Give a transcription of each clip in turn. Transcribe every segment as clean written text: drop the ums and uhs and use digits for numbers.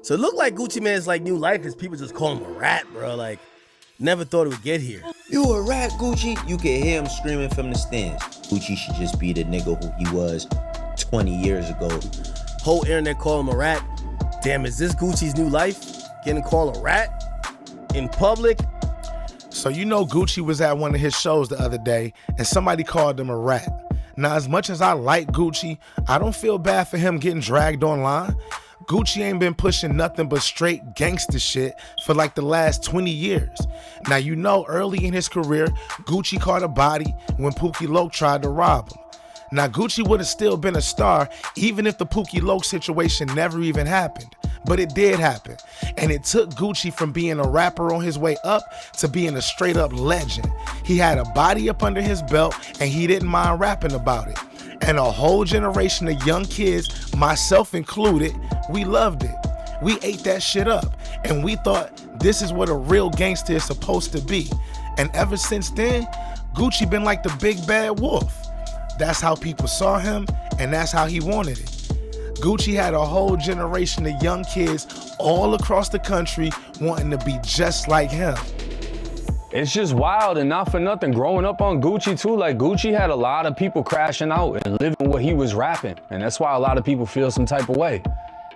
So it looked like Gucci Mane's like new life is people just call him a rat, bro. Like, never thought it would get here. You a rat, Gucci? You can hear him screaming from the stands. Gucci should just be the nigga who he was 20 years ago. Whole internet call him a rat. Damn, is this Gucci's new life? Getting called a rat in public? So you know Gucci was at one of his shows the other day and somebody called him a rat. Now, as much as I like Gucci, I don't feel bad for him getting dragged online. Gucci ain't been pushing nothing but straight gangster shit for like the last 20 years. Now, you know, early in his career, Gucci caught a body when Pookie Loc tried to rob him. Now, Gucci would have still been a star even if the Pookie Loc situation never even happened. But it did happen. And it took Gucci from being a rapper on his way up to being a straight up legend. He had a body up under his belt and he didn't mind rapping about it. And a whole generation of young kids, myself included, we loved it. We ate that shit up. And we thought this is what a real gangster is supposed to be. And ever since then, Gucci been like the big bad wolf. That's how people saw him, and that's how he wanted it. Gucci had a whole generation of young kids all across the country wanting to be just like him. It's just wild, and not for nothing, growing up on Gucci too, like Gucci had a lot of people crashing out and living what he was rapping. And that's why a lot of people feel some type of way.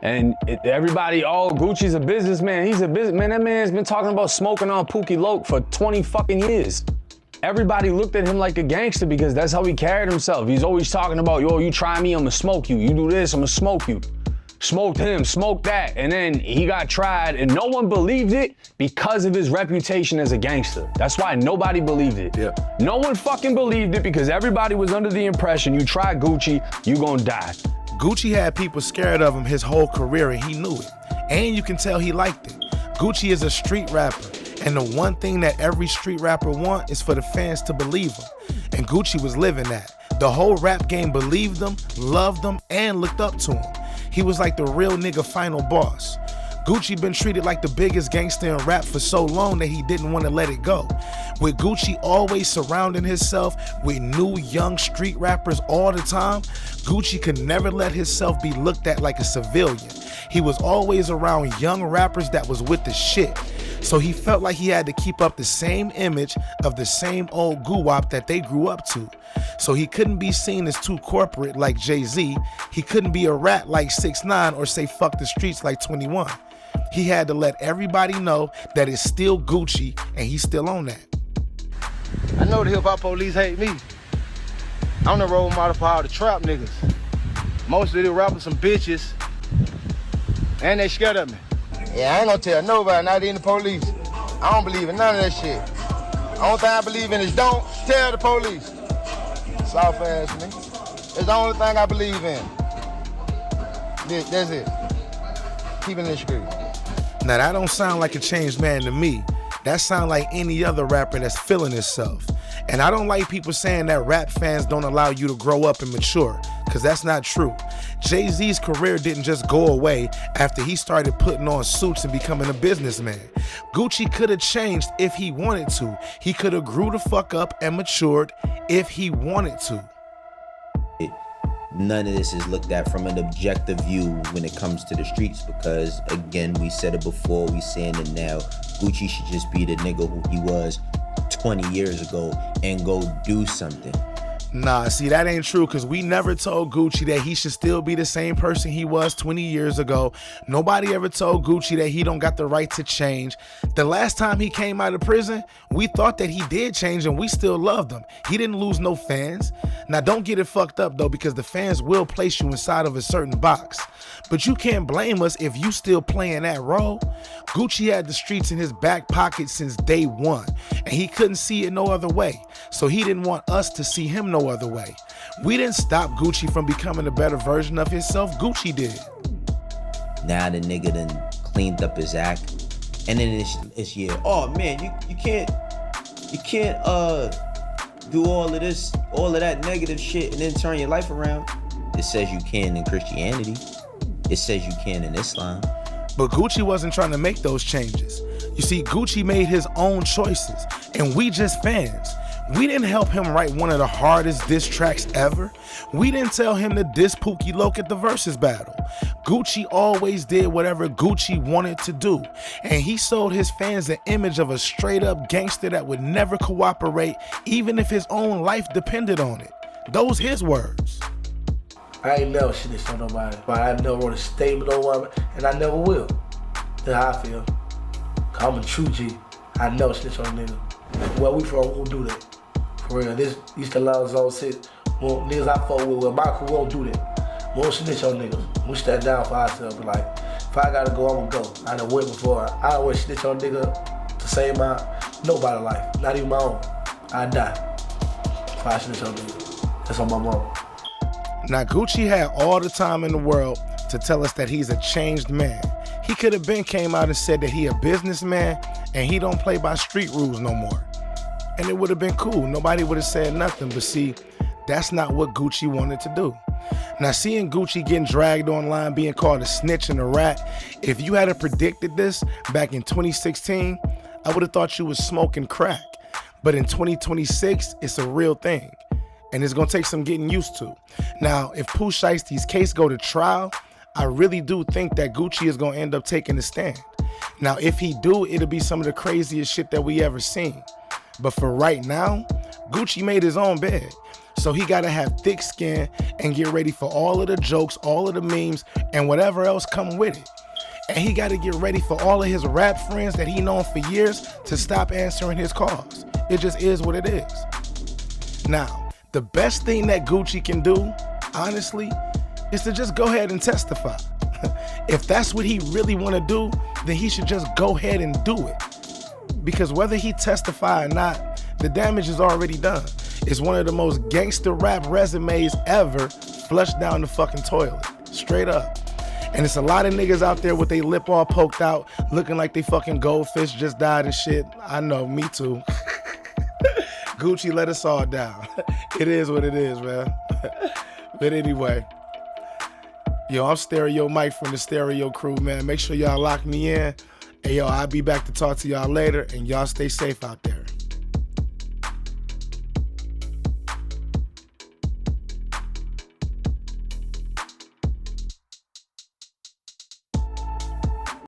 And everybody, oh, Gucci's a businessman, he's a businessman. That man's been talking about smoking on Pookie Loc for 20 fucking years. Everybody looked at him like a gangster because that's how he carried himself. He's always talking about, yo, you try me, I'ma smoke you. You do this, I'ma smoke you. Smoked him, smoked that, and then he got tried, and no one believed it because of his reputation as a gangster. That's why nobody believed it. Yeah. No one fucking believed it because everybody was under the impression you try Gucci, you gonna die. Gucci had people scared of him his whole career, and he knew it. And you can tell he liked it. Gucci is a street rapper, and the one thing that every street rapper wants is for the fans to believe him. And Gucci was living that. The whole rap game believed him, loved him, and looked up to him. He was like the real nigga final boss. Gucci been treated like the biggest gangster in rap for so long that he didn't want to let it go. With Gucci always surrounding himself with new young street rappers all the time, Gucci could never let himself be looked at like a civilian. He was always around young rappers that was with the shit. So he felt like he had to keep up the same image of the same old guwap that they grew up to. So he couldn't be seen as too corporate like Jay-Z. He couldn't be a rat like 6ix9ine or say fuck the streets like 21. He had to let everybody know that it's still Gucci and he's still on that. I know the hip-hop police hate me. I'm the role model for all the trap niggas. Most of the rappers some bitches, and they scared of me. Yeah, I ain't gonna tell nobody, not even the police. I don't believe in none of that shit. Only thing I believe in is don't tell the police. Soft ass me. It's the only thing I believe in. That's it. Keeping it straight. Now that don't sound like a changed man to me. That sound like any other rapper that's feeling himself. And I don't like people saying that rap fans don't allow you to grow up and mature, because that's not true. Jay-Z's career didn't just go away after he started putting on suits and becoming a businessman. Gucci could have changed if he wanted to. He could have grew the fuck up and matured if he wanted to. None of this is looked at from an objective view when it comes to the streets because, again, we said it before, we saying it now. Gucci should just be the nigga who he was 20 years ago and go do something. Nah, see, that ain't true because we never told Gucci that he should still be the same person he was 20 years ago. Nobody ever told Gucci that he don't got the right to change. The last time he came out of prison, we thought that he did change and we still loved him. He didn't lose no fans. Now, don't get it fucked up, though, because the fans will place you inside of a certain box. But you can't blame us if you still playing that role. Gucci had the streets in his back pocket since day one, and he couldn't see it no other way. So he didn't want us to see him no other way. We didn't stop Gucci from becoming a better version of himself. Gucci did. Now the nigga done cleaned up his act, and then it's yeah. Oh man, you can't do all of this, all of that negative shit, and then turn your life around. It says you can in Christianity. It says you can in Islam. But Gucci wasn't trying to make those changes. You see, Gucci made his own choices, and we just fans. We didn't help him write one of the hardest diss tracks ever. We didn't tell him to diss Pookie Loc at the Versus battle. Gucci always did whatever Gucci wanted to do. And he sold his fans an image of a straight up gangster that would never cooperate, even if his own life depended on it. Those his words. I ain't never snitched on nobody, but I never wrote a statement on one, and I never will. That's how I feel. Cause I'm a true G. I never snitch on a nigga. Where we from, we won't do that. For real, this East Atlanta Zone 6, well, niggas I fuck with my crew, we won't do that. We won't snitch on niggas. We stand down for ourselves. But like, if I gotta go, I'm gonna go. I done went before. I don't want to snitch on a nigga to save nobody's life, not even my own. I die if I snitch on a nigga. That's on my mom. Now, Gucci had all the time in the world to tell us that he's a changed man. He could have came out and said that he a businessman and he don't play by street rules no more. And it would have been cool. Nobody would have said nothing. But see, that's not what Gucci wanted to do. Now, seeing Gucci getting dragged online, being called a snitch and a rat, if you had predicted this back in 2016, I would have thought you was smoking crack. But in 2026, it's a real thing. And it's gonna take some getting used to. Now, if Pooh Shiesty's case go to trial, I really do think that Gucci is gonna end up taking the stand. Now, if he do, it'll be some of the craziest shit that we ever seen. But for right now, Gucci made his own bed. So he gotta have thick skin and get ready for all of the jokes, all of the memes, and whatever else come with it. And he gotta get ready for all of his rap friends that he known for years to stop answering his calls. It just is what it is. Now, the best thing that Gucci can do, honestly, is to just go ahead and testify. If that's what he really want to do, then he should just go ahead and do it. Because whether he testify or not, the damage is already done. It's one of the most gangster rap resumes ever flushed down the fucking toilet. Straight up. And it's a lot of niggas out there with their lip all poked out, looking like they fucking goldfish just died and shit. I know, me too. Gucci let us all down. It is what it is, man. But anyway, yo, I'm Stereo Mike from the Stereo Crew, man. Make sure y'all lock me in. And yo, I'll be back to talk to y'all later, and y'all stay safe out there.